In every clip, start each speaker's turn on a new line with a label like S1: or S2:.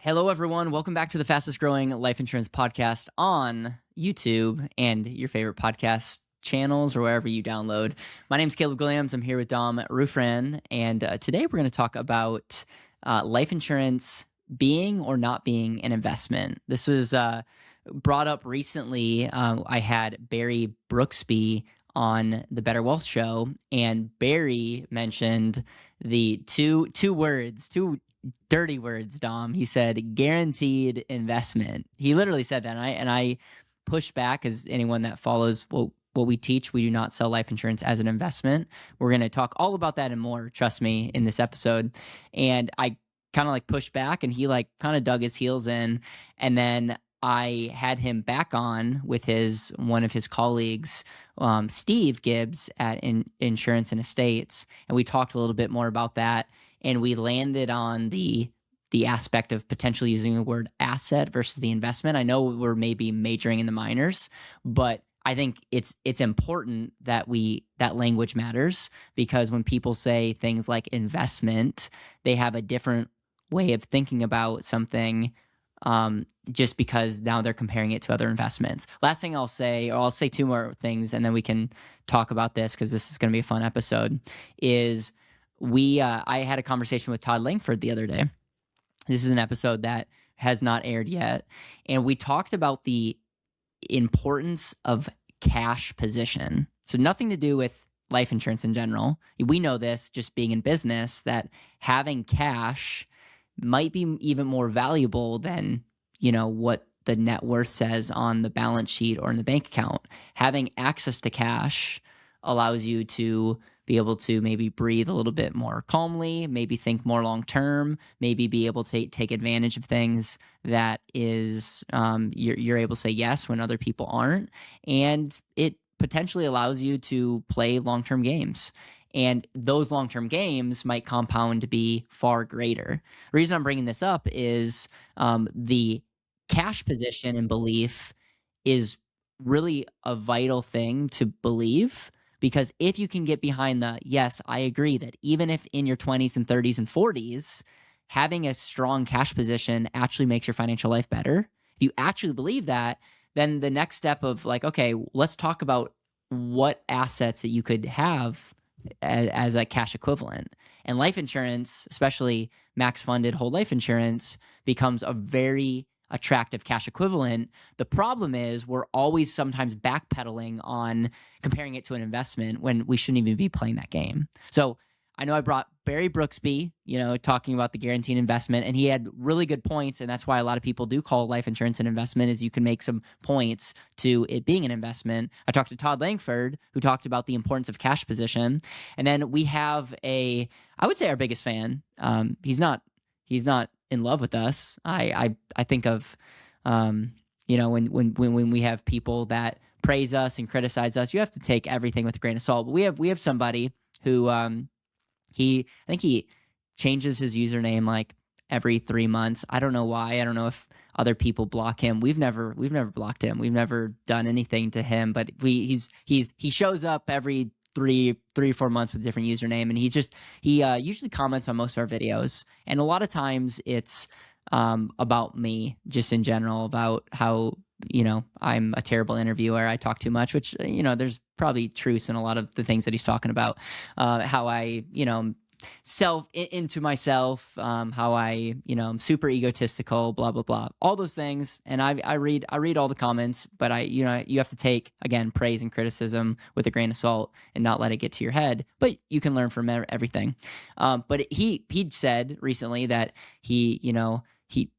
S1: Hello, everyone. Welcome back to the fastest growing life insurance podcast on YouTube and your favorite podcast channels or wherever you download. My name is Caleb Guilliams. I'm here with Dom Rufran, and today we're going to talk about life insurance being or not being an investment. This was brought up recently. I had Barry Brooksby on the Better Wealth Show, and Barry mentioned the two dirty words, Dom. He said guaranteed investment. He literally said that, and I pushed back, as anyone that follows what we teach, we do not sell life insurance as an investment. We're going to talk all about that and more, trust me, in this episode. And I kind of pushed back, and he kind of dug his heels in, and then I had him back on with one of his colleagues, Steve Gibbs at Insurance and Estates, and we talked a little bit more about that. And we landed on the aspect of potentially using the word asset versus the investment. I know we're maybe majoring in the minors, but I think it's important that that language matters, because when people say things like investment, they have a different way of thinking about something, just because now they're comparing it to other investments. Last thing I'll say, or I'll say two more things, and then we can talk about this because this is going to be a fun episode, is I had a conversation with Todd Langford the other day. This is an episode that has not aired yet. And we talked about the importance of cash position. So nothing to do with life insurance in general. We know this just being in business, that having cash might be even more valuable than, what the net worth says on the balance sheet or in the bank account. Having access to cash allows you to be able to maybe breathe a little bit more calmly, maybe think more long-term, maybe be able to take advantage of things that is you're able to say yes when other people aren't. And it potentially allows you to play long-term games. And those long-term games might compound to be far greater. The reason I'm bringing this up is the cash position and belief is really a vital thing to believe. Because if you can get behind yes, I agree that even if in your 20s and 30s and 40s, having a strong cash position actually makes your financial life better. If you actually believe that, then the next step of okay, let's talk about what assets that you could have as a cash equivalent. And life insurance, especially max funded whole life insurance, becomes a very attractive cash equivalent. The problem is we're always sometimes backpedaling on comparing it to an investment when we shouldn't even be playing that game. So I know I brought Barry Brooksby, talking about the guaranteed investment, and he had really good points. And that's why a lot of people do call life insurance an investment, is you can make some points to it being an investment. I talked to Todd Langford, who talked about the importance of cash position. And then we have I would say our biggest fan. He's not in love with us. I think of, when we have people that praise us and criticize us, you have to take everything with a grain of salt. But we have somebody who I think he changes his username every 3 months. I don't know why. I don't know if other people block him. We've never blocked him. We've never done anything to him. But he shows up every 3-4 months with a different username, and he usually comments on most of our videos, and a lot of times it's about me, just in general, about how I'm a terrible interviewer, I talk too much, which there's probably truth in a lot of the things that he's talking about, how I into myself, how I'm super egotistical, blah blah blah, all those things. And I read all the comments, but you have to take, again, praise and criticism with a grain of salt and not let it get to your head. But you can learn from everything. But he said recently that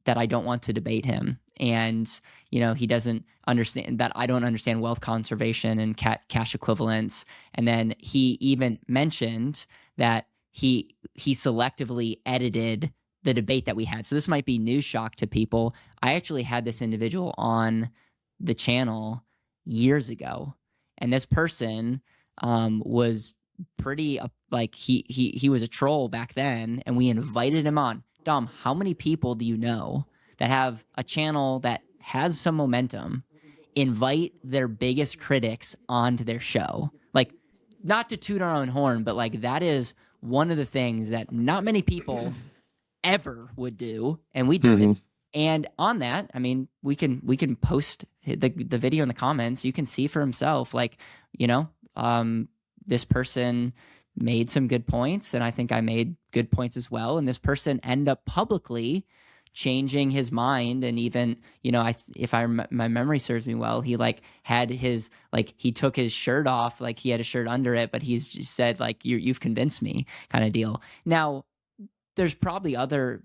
S1: that I don't want to debate him, and he doesn't understand that I don't understand wealth conservation and cash equivalents. And then he even mentioned that he selectively edited the debate that we had. So this might be news shock to people. I actually had this individual on the channel years ago, and this person was pretty he was a troll back then, and we invited him on. Dom, how many people do you know that have a channel that has some momentum invite their biggest critics onto their show? Not to toot our own horn, but that is one of the things that not many people ever would do, and we did. And on that, I mean, we can post the video in the comments. You can see for himself, like, you know, this person made some good points, and I think I made good points as well. And this person ended up publicly changing his mind, and even, you know, if my memory serves me well, he like had his, like, he took his shirt off, like he had a shirt under it, but he's just said like, you've convinced me, kind of deal. Now, there's probably other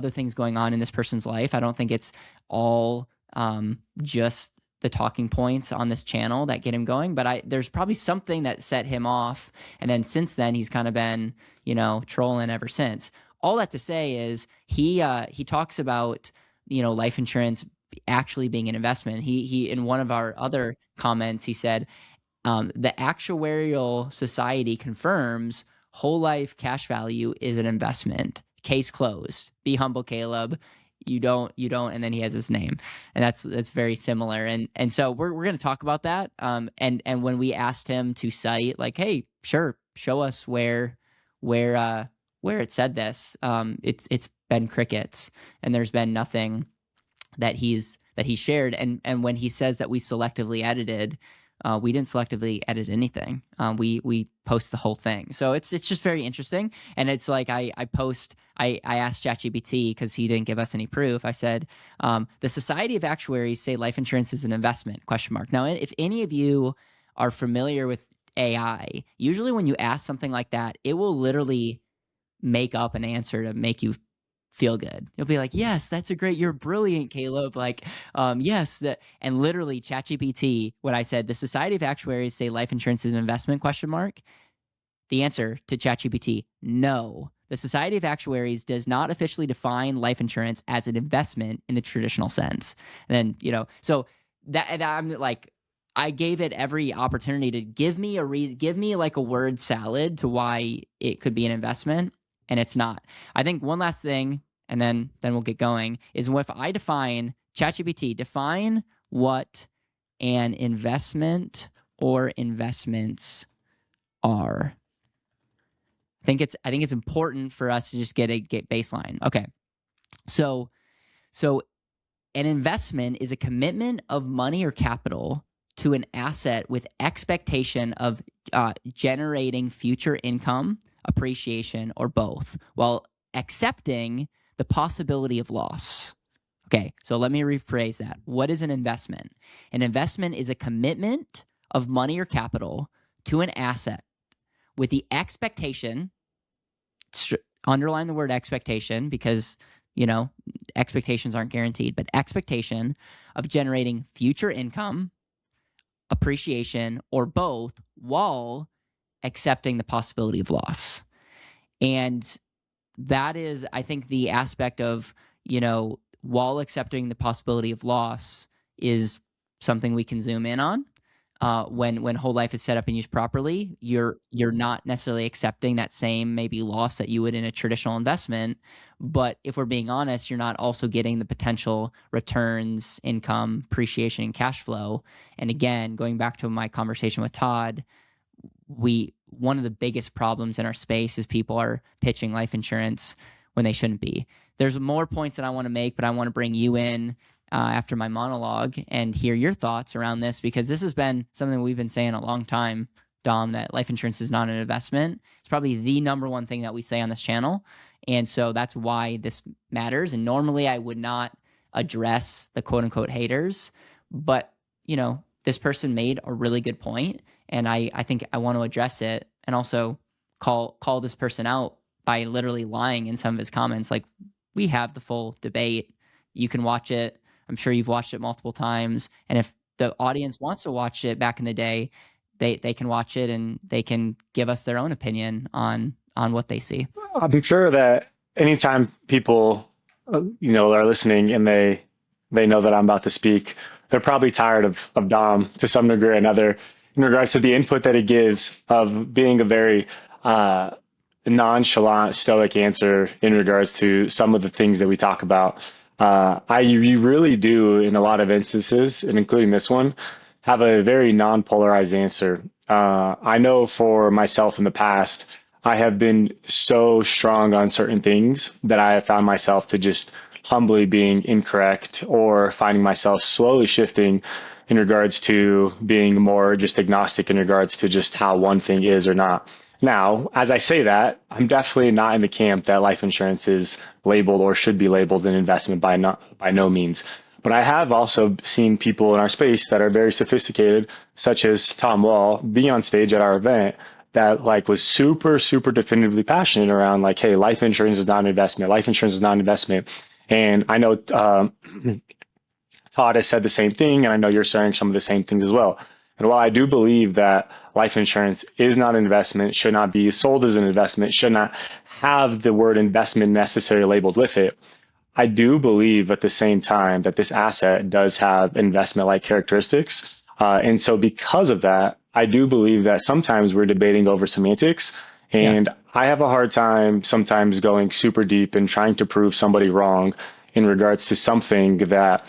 S1: things going on in this person's life. I don't think it's all just the talking points on this channel that get him going, but there's probably something that set him off. And then since then, he's kind of been, you know, trolling ever since. All that to say is he talks about, you know, life insurance actually being an investment. He in one of our other comments, he said, the Actuarial Society confirms whole life cash value is an investment. Case closed. Be humble, Caleb. You don't, and then he has his name, and that's very similar. And so we're going to talk about that. And when we asked him to cite, like, hey, sure, show us where it said this, it's been crickets, and there's been nothing that he shared. And when he says that we selectively edited, we didn't selectively edit anything. We post the whole thing. So it's just very interesting. And it's like I asked ChatGPT, because he didn't give us any proof. I said, the Society of Actuaries say life insurance is an investment, ? Now, if any of you are familiar with AI, usually when you ask something like that, it will literally make up an answer to make you feel good. You'll be like, yes, that's you're brilliant, Caleb. Like, yes, and literally ChatGPT, when I said the Society of Actuaries say life insurance is an investment, ? The answer to ChatGPT, no. The Society of Actuaries does not officially define life insurance as an investment in the traditional sense. And then, you know, so that I'm like, I gave it every opportunity to give me like a word salad to why it could be an investment, and it's not. I think one last thing, and then we'll get going, is if I define ChatGPT, define what an investment or investments are. I think it's important for us to just get baseline. Okay. So an investment is a commitment of money or capital to an asset with expectation of generating future income, appreciation, or both, while accepting the possibility of loss. Okay, so let me rephrase that. What is an investment? An investment is a commitment of money or capital to an asset with the expectation, underline the word expectation, because, you know, expectations aren't guaranteed, but expectation of generating future income, appreciation, or both, while accepting the possibility of loss. And that is, I think, the aspect of, you know, while accepting the possibility of loss is something we can zoom in on. When whole life is set up and used properly, you're not necessarily accepting that same maybe loss that you would in a traditional investment. But if we're being honest, you're not also getting the potential returns, income, appreciation, and cash flow. And again, going back to my conversation with Todd, one of the biggest problems in our space is people are pitching life insurance when they shouldn't be. There's more points that I want to make, but I want to bring you in after my monologue and hear your thoughts around this, because this has been something we've been saying a long time, Dom, that life insurance is not an investment. It's probably the number one thing that we say on this channel. And so that's why this matters. And normally I would not address the quote unquote haters, but, you know, this person made a really good point, and I think I want to address it, and also call this person out by literally lying in some of his comments. Like, we have the full debate. You can watch it. I'm sure you've watched it multiple times. And if the audience wants to watch it back in the day, they can watch it and they can give us their own opinion on what they see.
S2: I'm sure that anytime people, you know, are listening and they know that I'm about to speak, they're probably tired of Dom to some degree or another in regards to the input that he gives of being a very nonchalant, stoic answer in regards to some of the things that we talk about. You really do, in a lot of instances, and including this one, have a very non-polarized answer. I know for myself in the past, I have been so strong on certain things that I have found myself to just humbly being incorrect or finding myself slowly shifting in regards to being more just agnostic in regards to just how one thing is or not. Now, as I say that, I'm definitely not in the camp that life insurance is labeled or should be labeled an investment by no means. But I have also seen people in our space that are very sophisticated, such as Tom Wall, be on stage at our event that like was super, super definitively passionate around like, hey, life insurance is not an investment. Life insurance is not an investment. And I know Todd has said the same thing, and I know you're saying some of the same things as well. And while I do believe that life insurance is not an investment, should not be sold as an investment, should not have the word investment necessarily labeled with it, I do believe at the same time that this asset does have investment-like characteristics. And so because of that, I do believe that sometimes we're debating over semantics.
S1: Yeah.
S2: And I have a hard time sometimes going super deep and trying to prove somebody wrong in regards to something that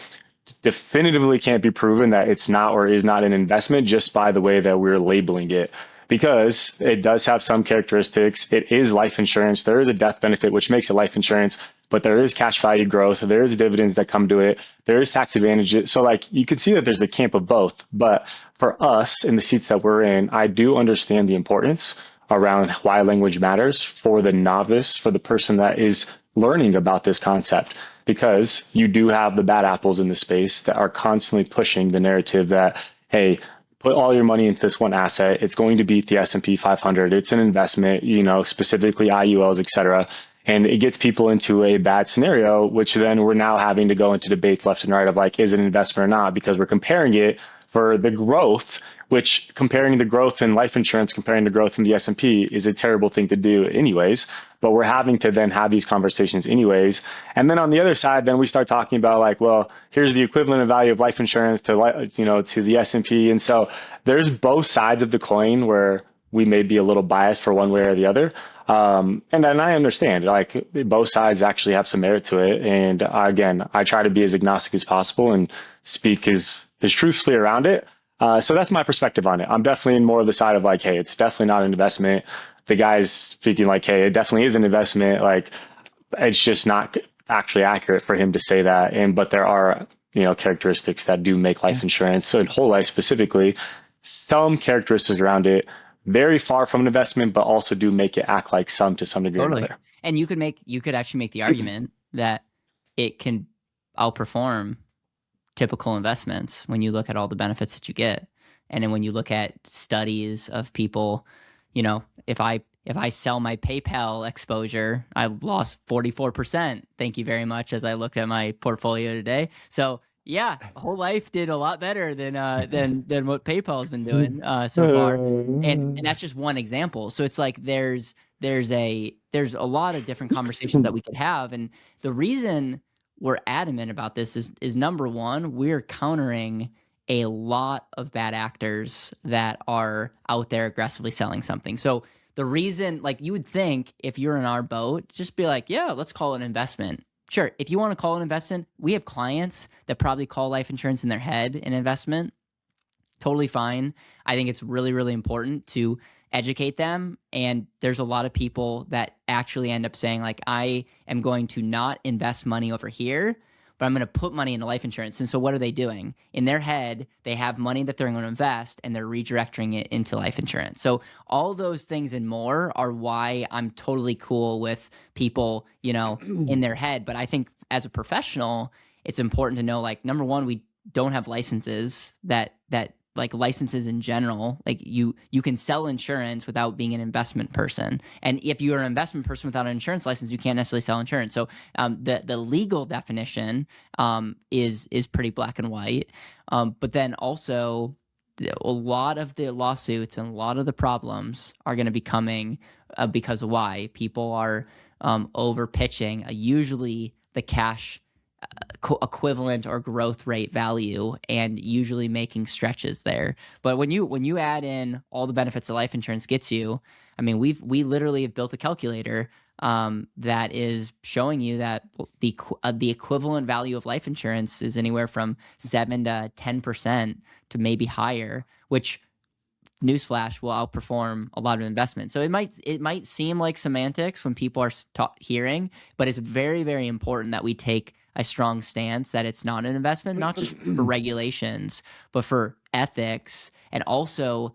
S2: definitively can't be proven that it's not or is not an investment just by the way that we're labeling it. Because it does have some characteristics. It is life insurance. There is a death benefit, which makes it life insurance, but there is cash value growth. There is dividends that come to it. There is tax advantages. So like you can see that there's a camp of both. But for us in the seats that we're in, I do understand the importance around why language matters for the novice, for the person that is learning about this concept, because you do have the bad apples in the space that are constantly pushing the narrative that, hey, put all your money into this one asset. It's going to beat the S&P 500. It's an investment, specifically IULs, et cetera. And it gets people into a bad scenario, which then we're now having to go into debates left and right of like, is it an investment or not? Because we're comparing it for the growth, which comparing the growth in life insurance, comparing the growth in the S&P is a terrible thing to do anyways, but we're having to then have these conversations anyways. And then on the other side, then we start talking about like, well, here's the equivalent of value of life insurance to the S&P. And so there's both sides of the coin where we may be a little biased for one way or the other. And then I understand like both sides actually have some merit to it. And again, I try to be as agnostic as possible and speak as truthfully around it. So that's my perspective on it. I'm definitely in more of the side of like, hey, it's definitely not an investment. The guy's speaking like, hey, it definitely is an investment. Like, it's just not actually accurate for him to say that. But there are, characteristics that do make life insurance. So in whole life specifically, some characteristics around it, very far from an investment, but also do make it act like some to some degree.
S1: Totally. And you could actually make the argument that it can outperform typical investments when you look at all the benefits that you get. And then when you look at studies of people, if I sell my PayPal exposure, I lost 44%. Thank you very much. As I looked at my portfolio today. So yeah, whole life did a lot better than what PayPal has been doing so far. And that's just one example. So it's like there's a lot of different conversations that we could have. And the reason we're adamant about this is number one, we're countering a lot of bad actors that are out there aggressively selling something. So the reason, like you would think if you're in our boat, just be like, yeah, let's call it an investment. Sure, if you want to call it an investment, we have clients that probably call life insurance in their head an investment. Totally fine. I think it's really, really important to educate them. And there's a lot of people that actually end up saying like, I am going to not invest money over here, but I'm going to put money into life insurance. And so what are they doing? In their head, they have money that they're going to invest and they're redirecting it into life insurance. So all those things and more are why I'm totally cool with people, in their head. But I think as a professional, it's important to know, like, number one, we don't have licenses that like licenses in general, like you can sell insurance without being an investment person. And if you're an investment person without an insurance license, you can't necessarily sell insurance. So the legal definition is pretty black and white. But then also a lot of the lawsuits and a lot of the problems are going to be coming because of why people are over pitching usually the cash equivalent or growth rate value and usually making stretches there. But when you add in all the benefits that life insurance gets you, I mean, we literally have built a calculator that is showing you that the equivalent value of life insurance is anywhere from 7 to 10% to maybe higher, which, newsflash, will outperform a lot of investments. So it might seem like semantics when people are hearing, but it's very, very important that we take a strong stance that it's not an investment, not just for regulations, but for ethics, and also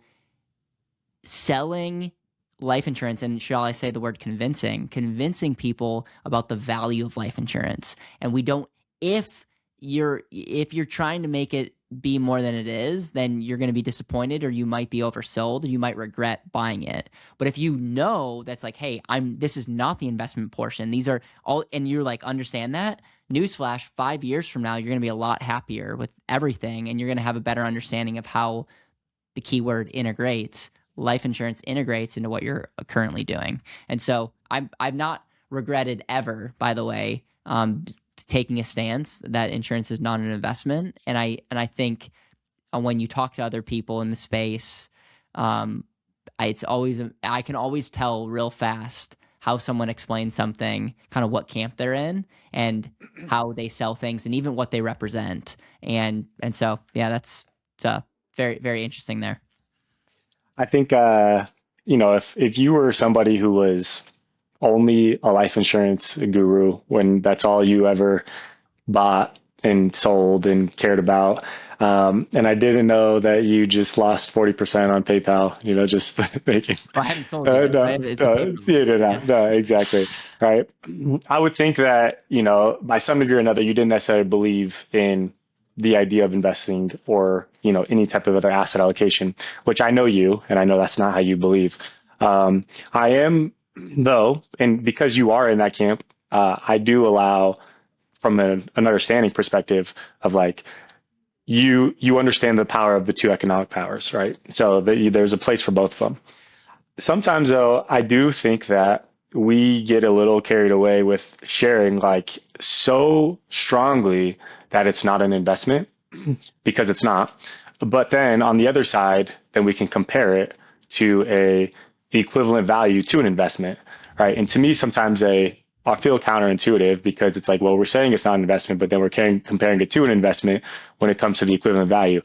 S1: selling life insurance, and shall I say the word convincing people about the value of life insurance. And we don't, if you're trying to make it be more than it is, then you're going to be disappointed, or you might be oversold, or you might regret buying it. But if you know that's like, hey, this is not the investment portion, these are all, and you're like, understand that, newsflash, 5 years from now, you're going to be a lot happier with everything, and you're going to have a better understanding of how the keyword integrates, life insurance integrates into what you're currently doing. And so I've not regretted ever, by the way, taking a stance that insurance is not an investment. And I think when you talk to other people in the space, I can always tell real fast how someone explains something, kind of what camp they're in, and how they sell things, and even what they represent. And so, yeah, that's very, very interesting there.
S2: I think, if you were somebody who was only a life insurance guru, when that's all you ever bought and sold and cared about, and I didn't know that you just lost 40% on PayPal, just thinking,
S1: Well, I haven't sold it, right? It's a paper release.
S2: no, exactly. Right. I would think that, by some degree or another, you didn't necessarily believe in the idea of investing or, any type of other asset allocation, which I know you, and I know that's not how you believe. I am, though, and because you are in that camp, I do allow from an understanding perspective of like, you understand the power of the two economic powers, right? So there's a place for both of them. Sometimes, though, I do think that we get a little carried away with sharing like so strongly that it's not an investment, because it's not. But then on the other side, then we can compare it to a equivalent value to an investment, right? And to me, sometimes I feel counterintuitive, because it's like, well, we're saying it's not an investment, but then we're comparing it to an investment when it comes to the equivalent value.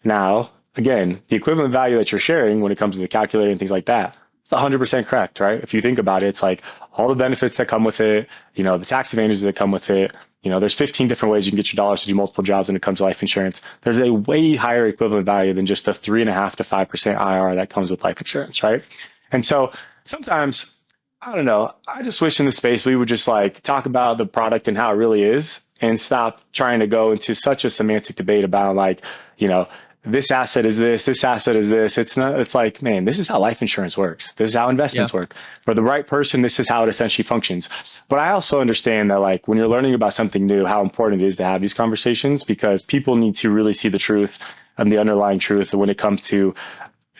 S2: Now, again, the equivalent value that you're sharing when it comes to the calculator and things like that, it's 100% correct, right? If you think about it, it's like all the benefits that come with it, the tax advantages that come with it. There's 15 different ways you can get your dollars to do multiple jobs when it comes to life insurance. There's a way higher equivalent value than just the 3.5 to 5% IR that comes with life insurance, right? And so sometimes, I don't know, I just wish in the space we would just like talk about the product and how it really is, and stop trying to go into such a semantic debate about like, this asset is this asset is this. It's not, it's like, man, this is how life insurance works. This is how investments work. For the right person, this is how it essentially functions. But I also understand that like when you're learning about something new, how important it is to have these conversations, because people need to really see the truth and the underlying truth when it comes to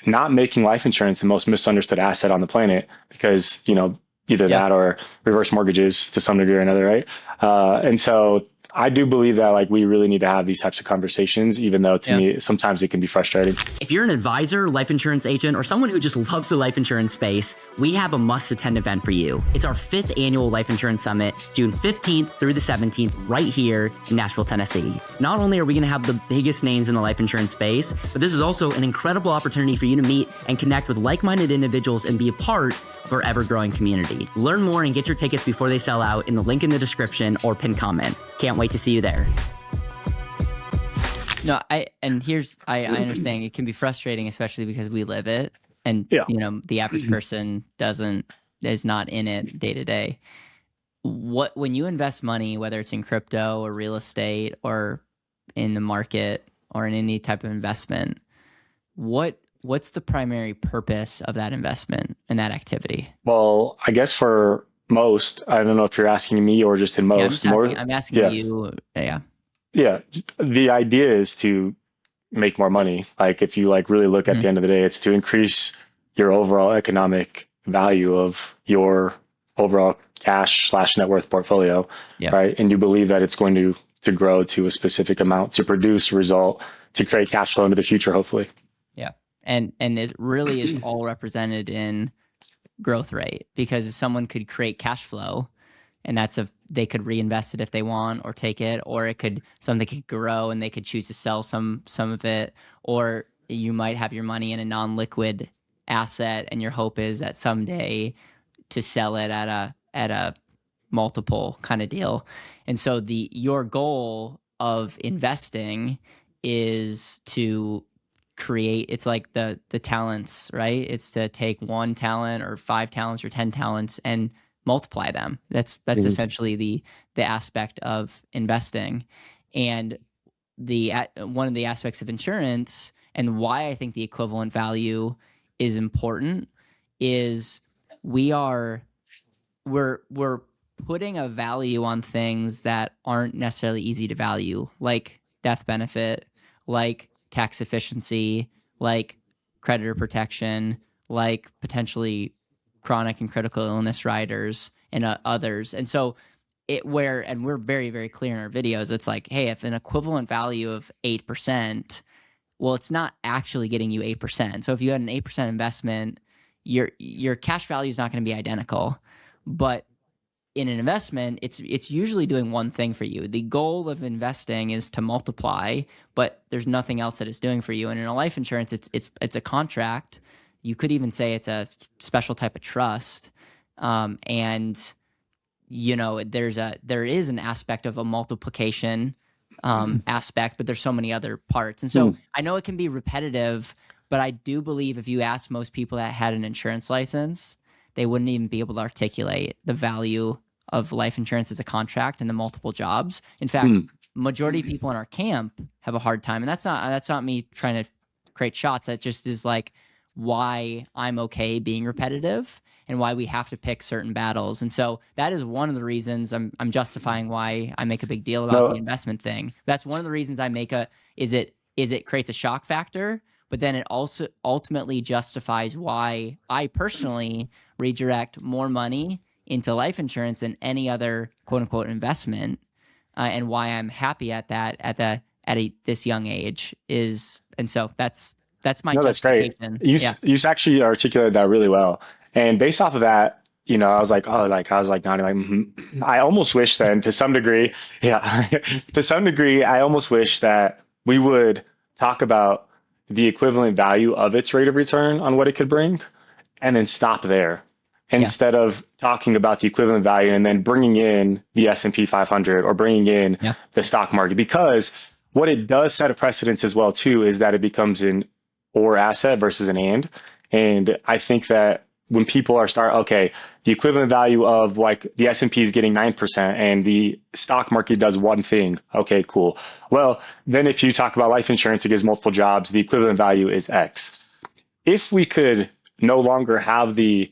S2: not making life insurance the most misunderstood asset on the planet, because, either that or reverse mortgages to some degree or another, right? And so I do believe that like we really need to have these types of conversations, even though to me, sometimes it can be frustrating.
S1: If you're an advisor, life insurance agent, or someone who just loves the life insurance space, we have a must-attend event for you. It's our 5th annual Life Insurance Summit, June 15th through the 17th, right here in Nashville, Tennessee. Not only are we going to have the biggest names in the life insurance space, but this is also an incredible opportunity for you to meet and connect with like-minded individuals and be a part of our ever-growing community. Learn more and get your tickets before they sell out in the link in the description or pinned comment. Can't wait to see you there. No, I understand it can be frustrating, especially because we live it, and the average person is not in it day to day. When you invest money, whether it's in crypto or real estate or in the market or in any type of investment, what's the primary purpose of that investment and that activity?
S2: Well, I guess for most, I don't know if you're asking me or just in most.
S1: I'm asking you. Yeah.
S2: Yeah. The idea is to make more money. Like if you like really look at the end of the day, it's to increase your overall economic value of your overall cash / net worth portfolio. Right. And you believe that it's going to grow to a specific amount, to produce a result, to create cash flow into the future, hopefully.
S1: Yeah. And it really is all represented in growth rate, because someone could create cash flow, and they could reinvest it if they want, or take it, or something could grow and they could choose to sell some of it, or you might have your money in a non-liquid asset and your hope is that someday to sell it at a multiple kind of deal. And so your goal of investing is to create, it's like the talents, right? It's to take one talent or 5 talents or 10 talents and multiply them. That's
S2: Mhm.
S1: essentially the aspect of investing. And one of the aspects of insurance and why I think the equivalent value is important is we're putting a value on things that aren't necessarily easy to value, like death benefit, like tax efficiency, like creditor protection, like potentially chronic and critical illness riders and others. And so and we're very, very clear in our videos, it's like, hey, if an equivalent value of 8%, well, it's not actually getting you 8%. So if you had an 8% investment, your cash value is not going to be identical. But in an investment, it's usually doing one thing for you. The goal of investing is to multiply, but there's nothing else that it's doing for you. And in a life insurance, it's a contract. You could even say it's a special type of trust. And there is an aspect of a multiplication aspect, but there's so many other parts. And so I know it can be repetitive, but I do believe if you ask most people that had an insurance license, they wouldn't even be able to articulate the value of life insurance as a contract and the multiple jobs. In fact, majority of people in our camp have a hard time. And that's not me trying to create shots. That just is like why I'm okay being repetitive and why we have to pick certain battles. And so that is one of the reasons I'm justifying why I make a big deal about the
S2: No,
S1: investment thing. That's one of the reasons I make it creates a shock factor, but then it also ultimately justifies why I personally redirect more money into life insurance than any other quote unquote investment, and why I'm happy at that this young age is. And so that's my
S2: no, that's great.
S1: justification.
S2: You
S1: Yeah.
S2: you actually articulated that really well. And based off of that, I was like, oh, like I was like nodding, like I almost wish then to some degree, yeah, to some degree, I almost wish that we would talk about the equivalent value of its rate of return on what it could bring, and then stop there
S1: Yeah.
S2: instead of talking about the equivalent value and then bringing in the S&P 500 or bringing in
S1: Yeah.
S2: the stock market. Because what it does set a precedence as well too is that it becomes an or asset versus an and I think that when people okay, the equivalent value of like the S&P is getting 9% and the stock market does one thing, okay, cool. Well, then if you talk about life insurance, it gives multiple jobs, the equivalent value is X. If we could no longer have the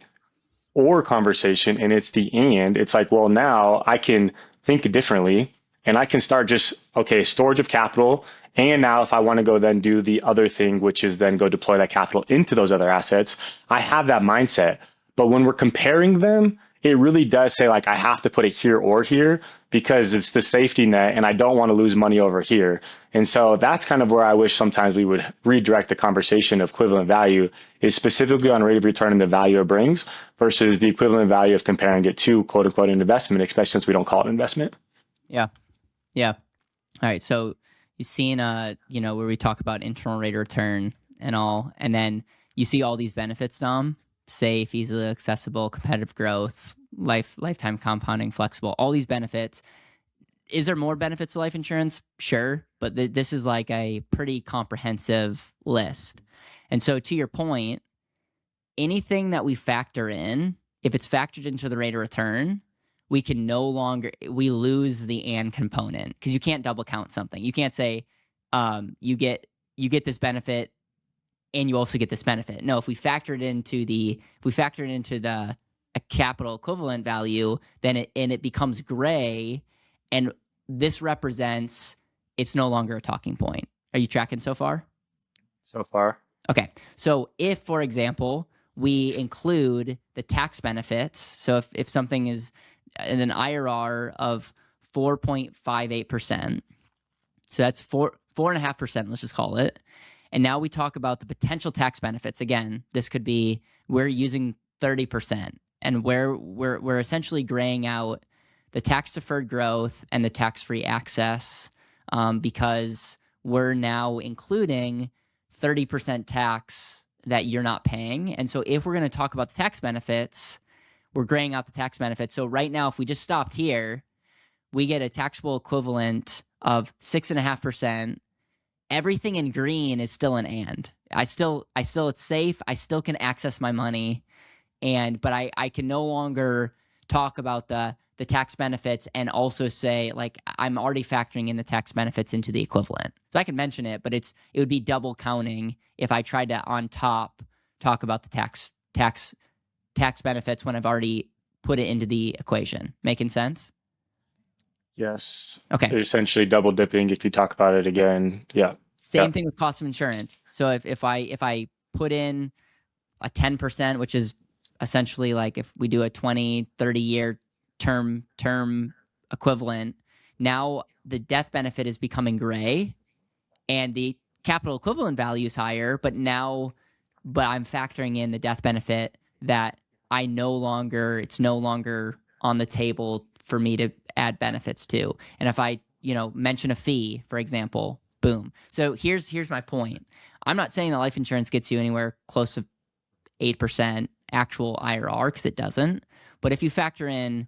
S2: or conversation and it's the and, it's like, well, now I can think differently and I can start just, okay, storage of capital. And now if I want to go then do the other thing, which is then go deploy that capital into those other assets, I have that mindset. But when we're comparing them, it really does say like, I have to put it here or here because it's the safety net and I don't want to lose money over here. And so that's kind of where I wish sometimes we would redirect the conversation of equivalent value is specifically on rate of return and the value it brings versus the equivalent value of comparing it to quote unquote an investment, especially since we don't call it an investment.
S1: Yeah. Yeah. All right. So you've seen, where we talk about internal rate of return and all, and then you see all these benefits, Dom: safe, easily accessible, competitive growth, lifetime compounding, flexible, all these benefits. Is there more benefits to life insurance? Sure. But this is like a pretty comprehensive list. And so to your point, anything that we factor in, if it's factored into the rate of return, we lose the and component because you can't double count something. You can't say you get this benefit and you also get this benefit. No, if we factor it into the a capital equivalent value, then it becomes gray, and this represents it's no longer a talking point. Are you tracking so far?
S2: So far.
S1: Okay. So if, for example, we include the tax benefits, so if something is in an IRR of 4.58%, so that's 4.5%, let's just call it. And now we talk about the potential tax benefits. Again, this could be, we're using 30%, and where we're essentially graying out the tax deferred growth and the tax-free access, because we're now including 30% tax that you're not paying. And so if we're going to talk about the tax benefits, we're graying out the tax benefit. So right now, if we just stopped here, we get a taxable equivalent of 6.5%. Everything in green is still an and. I still it's safe. I still can access my money, but I can no longer talk about the tax benefits and also say, like, I'm already factoring in the tax benefits into the equivalent. So I can mention it, but it would be double counting if I tried to on top talk about the tax benefits when I've already put it into the equation. Making sense?
S2: Yes.
S1: Okay.
S2: They're essentially double dipping if you talk about it again. Yeah.
S1: Same thing with cost of insurance. So if I put in a 10%, which is essentially like if we do a 20, 30-year term equivalent, now the death benefit is becoming gray and the capital equivalent value is higher, but I'm factoring in the death benefit that it's no longer on the table for me to add benefits to. And if I, mention a fee, for example, boom. So here's my point. I'm not saying that life insurance gets you anywhere close to 8% actual IRR, because it doesn't. But if you factor in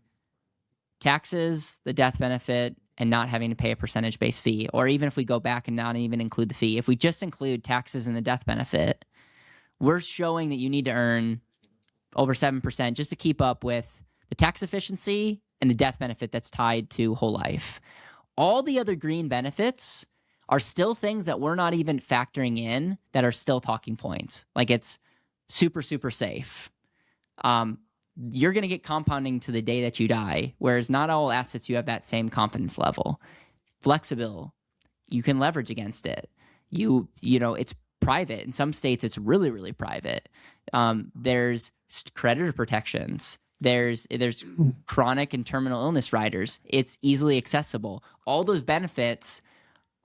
S1: taxes, the death benefit, and not having to pay a percentage-based fee, or even if we go back and not even include the fee, if we just include taxes and the death benefit, we're showing that you need to earn over 7% just to keep up with the tax efficiency and the death benefit that's tied to whole life. All the other green benefits are still things that we're not even factoring in that are still talking points. Like, it's super, super safe. You're going to get compounding to the day that you die, whereas not all assets you have that same confidence level. Flexible, you can leverage against it. It's private. In some states, it's really, really private. There's creditor protections. There's chronic and terminal illness riders. It's easily accessible. All those benefits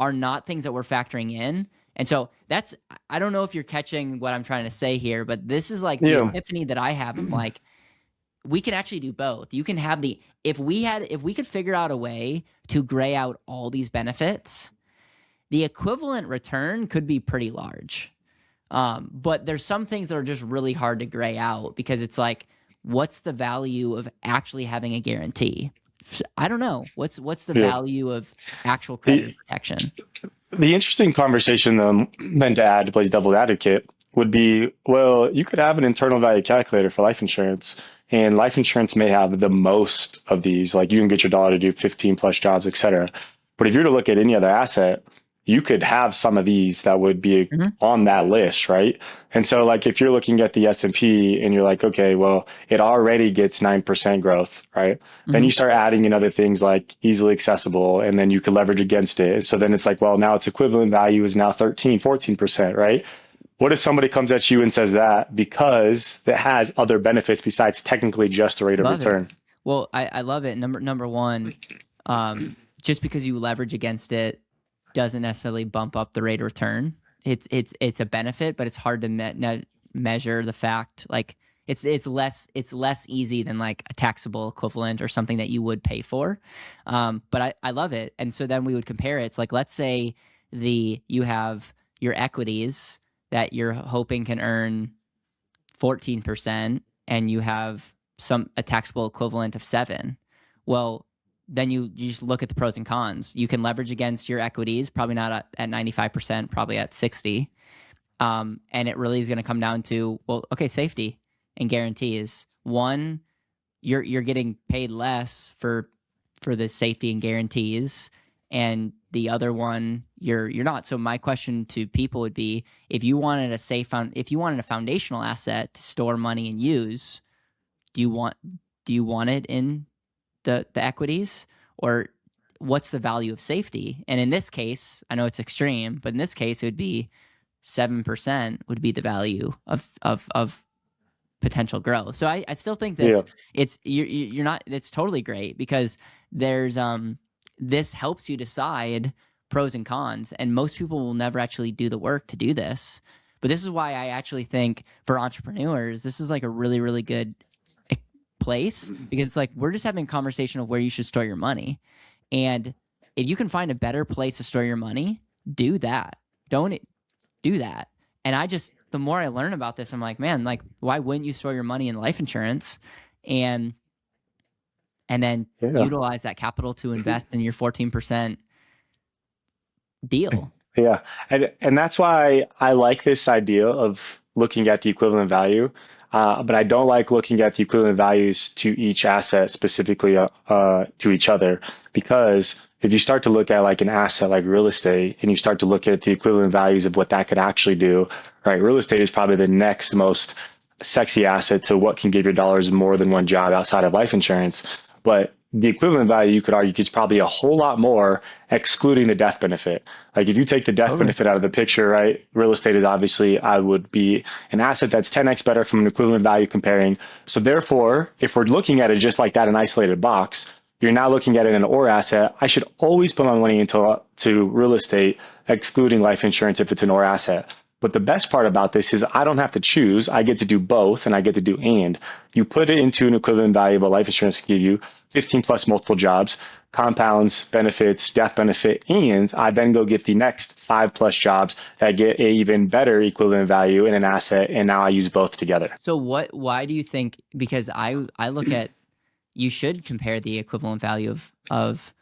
S1: are not things that we're factoring in. And so I don't know if you're catching what I'm trying to say here, but this is like the epiphany that I have. I'm like, we can actually do both. You can have if we could figure out a way to gray out all these benefits, the equivalent return could be pretty large. But there's some things that are just really hard to gray out, because it's like, what's the value of actually having a guarantee? I don't know. What's the value of actual credit protection?
S2: The interesting conversation then to add, to play devil's advocate, would be, well, you could have an internal value calculator for life insurance, and life insurance may have the most of these. Like, you can get your dollar to do 15 plus jobs, et cetera. But if you're to look at any other asset, you could have some of these that would be on that list, right? And so, like, if you're looking at the S&P and you're like, okay, well, it already gets 9% growth, right? Then you start adding in other things like easily accessible, and then you can leverage against it. So then it's like, well, now its equivalent value is now 13, 14%, right? What if somebody comes at you and says that because it has other benefits besides technically just the rate of return?
S1: Well, I love it. Number one, just because you leverage against it doesn't necessarily bump up the rate of return. It's a benefit, but it's hard to measure the fact. Like, it's less easy than like a taxable equivalent or something that you would pay for. But I love it. And so then we would compare it. It's like, let's say you have your equities that you're hoping can earn 14%, and you have a taxable equivalent of 7%. Well, then you just look at the pros and cons. You can leverage against your equities, probably not at 95%, probably at 60%. And it really is going to come down to, well, okay, safety and guarantees. One, you're getting paid less for the safety and guarantees, and the other one you're not. So my question to people would be, if you wanted a foundational asset to store money and use, do you want it in the equities, or what's the value of safety? And in this case, I know it's extreme, but in this case, it would be 7% would be the value of potential growth. So I still think that it's totally great, because there's this helps you decide pros and cons, and most people will never actually do the work to do this. But this is why I actually think for entrepreneurs, this is like a really, really good place, because it's like, we're just having a conversation of where you should store your money. And if you can find a better place to store your money, do that. Don't do that. And the more I learn about this, I'm like, man, like, why wouldn't you store your money in life insurance? and then
S2: Yeah.
S1: utilize that capital to invest in your 14% deal.
S2: Yeah. And that's why I like this idea of looking at the equivalent value. But I don't like looking at the equivalent values to each asset specifically to each other, because if you start to look at like an asset like real estate and you start to look at the equivalent values of what that could actually do, right? Real estate is probably the next most sexy asset to what can give your dollars more than one job outside of life insurance. But the equivalent value, you could argue, is probably a whole lot more, excluding the death benefit. Like if you take the death
S1: Totally.
S2: benefit out of the picture, right? Real estate is obviously, I would be an asset that's 10x better from an equivalent value comparing. So therefore, if we're looking at it just like that, an isolated box, you're now looking at it in an or asset. I should always put my money into real estate, excluding life insurance if it's an or asset. But the best part about this is I don't have to choose. I get to do both, and I get to do and. You put it into an equivalent value, but life insurance can give you 15 plus multiple jobs, compounds, benefits, death benefit, and I then go get the next 5+ jobs that get a even better equivalent value in an asset, and now I use both together.
S1: So why do you think, because I look at, you should compare the equivalent value of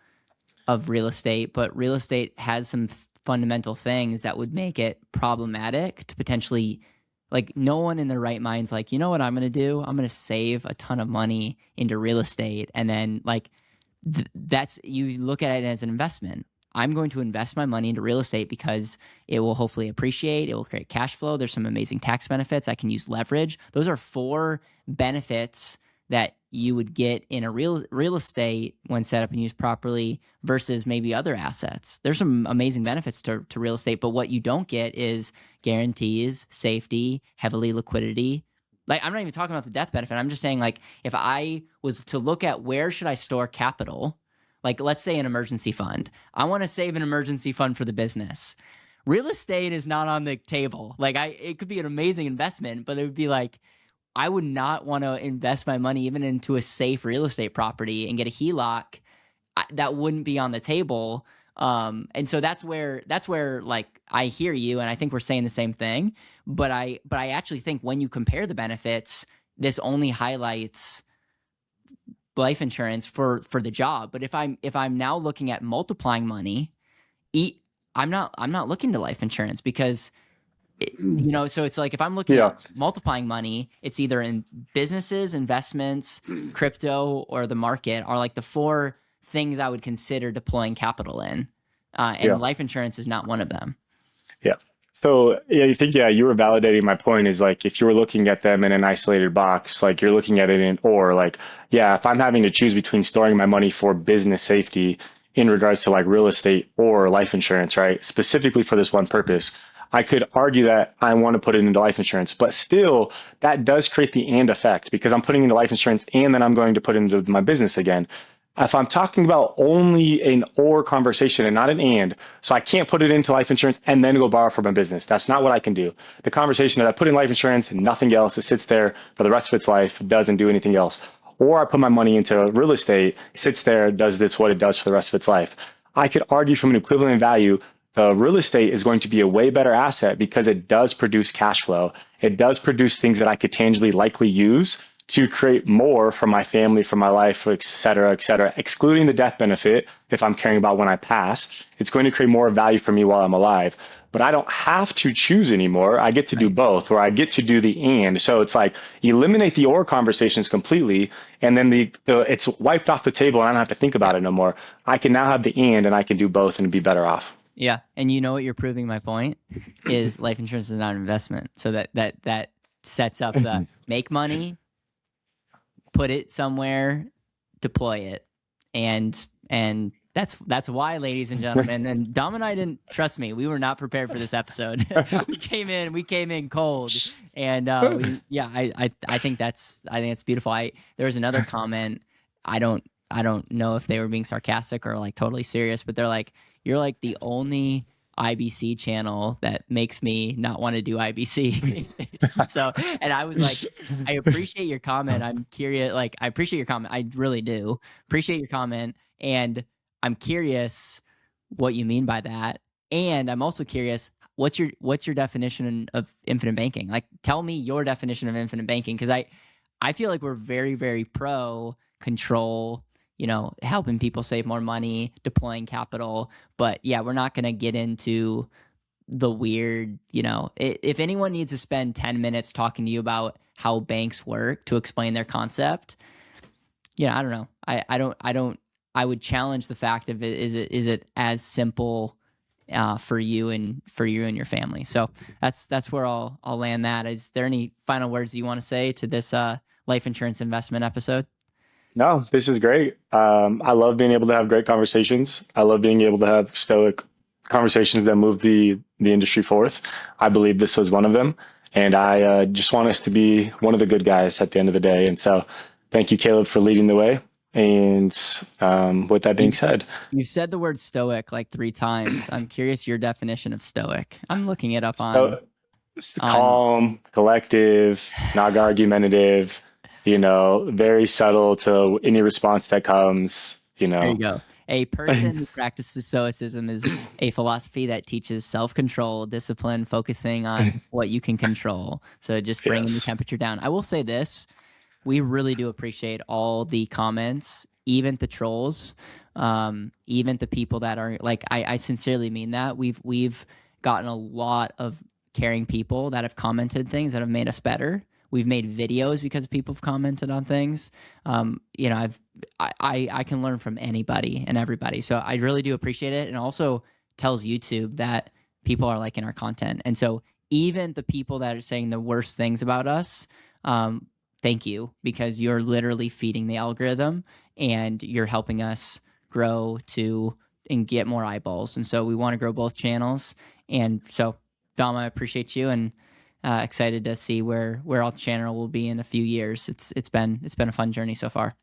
S1: real estate, but real estate has some fundamental things that would make it problematic to potentially, like, no one in their right mind's like, you know what I'm going to do? I'm going to save a ton of money into real estate. And then like, that's, you look at it as an investment. I'm going to invest my money into real estate because it will hopefully appreciate. It will create cash flow. There's some amazing tax benefits. I can use leverage. Those are 4 benefits that you would get in a real estate when set up and used properly versus maybe other assets. There's some amazing benefits to real estate, but what you don't get is guarantees, safety, heavily liquidity. Like, I'm not even talking about the death benefit. I'm just saying, like, if I was to look at where should I store capital, like let's say an emergency fund. I want to save an emergency fund for the business. Real estate is not on the table. Like, it could be an amazing investment, but it would be like, I would not want to invest my money even into a safe real estate property and get a HELOC. That wouldn't be on the table. And so that's where like I hear you, and I think we're saying the same thing. But I actually think when you compare the benefits, this only highlights life insurance for the job. But if I'm now looking at multiplying money, I'm not looking to life insurance because, so it's like if I'm looking at multiplying money, it's either in businesses, investments, crypto, or the market are like the 4 things I would consider deploying capital in. And life insurance is not one of them.
S2: Yeah. So you were validating my point is like, if you were looking at them in an isolated box, like you're looking at it in, or like, if I'm having to choose between storing my money for business safety in regards to like real estate or life insurance, right? Specifically for this one purpose, I could argue that I want to put it into life insurance, but still that does create the and effect because I'm putting into life insurance and then I'm going to put into my business again. If I'm talking about only an or conversation and not an and, so I can't put it into life insurance and then go borrow for my business. That's not what I can do. The conversation that I put in life insurance and nothing else, it sits there for the rest of its life, doesn't do anything else. Or I put my money into real estate, sits there, does this what it does for the rest of its life. I could argue from an equivalent value, real estate is going to be a way better asset because it does produce cash flow. It does produce things that I could tangibly likely use to create more for my family, for my life, et cetera, excluding the death benefit. If I'm caring about when I pass, it's going to create more value for me while I'm alive. But I don't have to choose anymore. I get to do both, or I get to do the and. So it's like eliminate the or conversations completely, and then it's wiped off the table, and I don't have to think about it no more. I can now have the and I can do both and be better off.
S1: Yeah, and you know what you're proving my point is life insurance is not an investment. So that sets up the make money, put it somewhere, deploy it, and that's why, ladies and gentlemen. And Dom and I didn't, trust me, we were not prepared for this episode. we came in cold, and I think that's beautiful. There was another comment. I don't know if they were being sarcastic or like totally serious, but they're like, you're like the only IBC channel that makes me not want to do IBC. So, and I was like, I appreciate your comment. I'm curious. Like, I appreciate your comment. I really do appreciate your comment. And I'm curious what you mean by that. And I'm also curious, what's your definition of infinite banking? Like, tell me your definition of infinite banking. Cause I feel like we're very, very pro control, helping people save more money, deploying capital. But yeah, we're not going to get into the weird, if anyone needs to spend 10 minutes talking to you about how banks work to explain their concept, I don't know. I would challenge the fact of it. Is it as simple for you and your family? So that's where I'll land that. Is there any final words you want to say to this life insurance investment episode?
S2: No, this is great. I love being able to have great conversations. I love being able to have stoic conversations that move the industry forth. I believe this was one of them, and I just want us to be one of the good guys at the end of the day. And so, thank you, Caleb, for leading the way. And with that being
S1: You
S2: said,
S1: you said the word stoic like 3 times. I'm curious your definition of stoic. I'm looking it up
S2: so it's the
S1: on.
S2: calm, collective, not argumentative, very subtle to any response that comes,
S1: There you go. A person who practices stoicism is a philosophy that teaches self-control, discipline, focusing on what you can control. So just bringing the
S2: Yes.
S1: temperature down. I will say this. We really do appreciate all the comments, even the trolls, even the people that are like, I sincerely mean that. We've gotten a lot of caring people that have commented things that have made us better. We've made videos because people have commented on things. I can learn from anybody and everybody. So I really do appreciate it. And also tells YouTube that people are liking our content. And so even the people that are saying the worst things about us, thank you, because you're literally feeding the algorithm and you're helping us grow and get more eyeballs. And so we want to grow both channels. And so, Dom, I appreciate you, and excited to see where our channel will be in a few years. It's been a fun journey so far.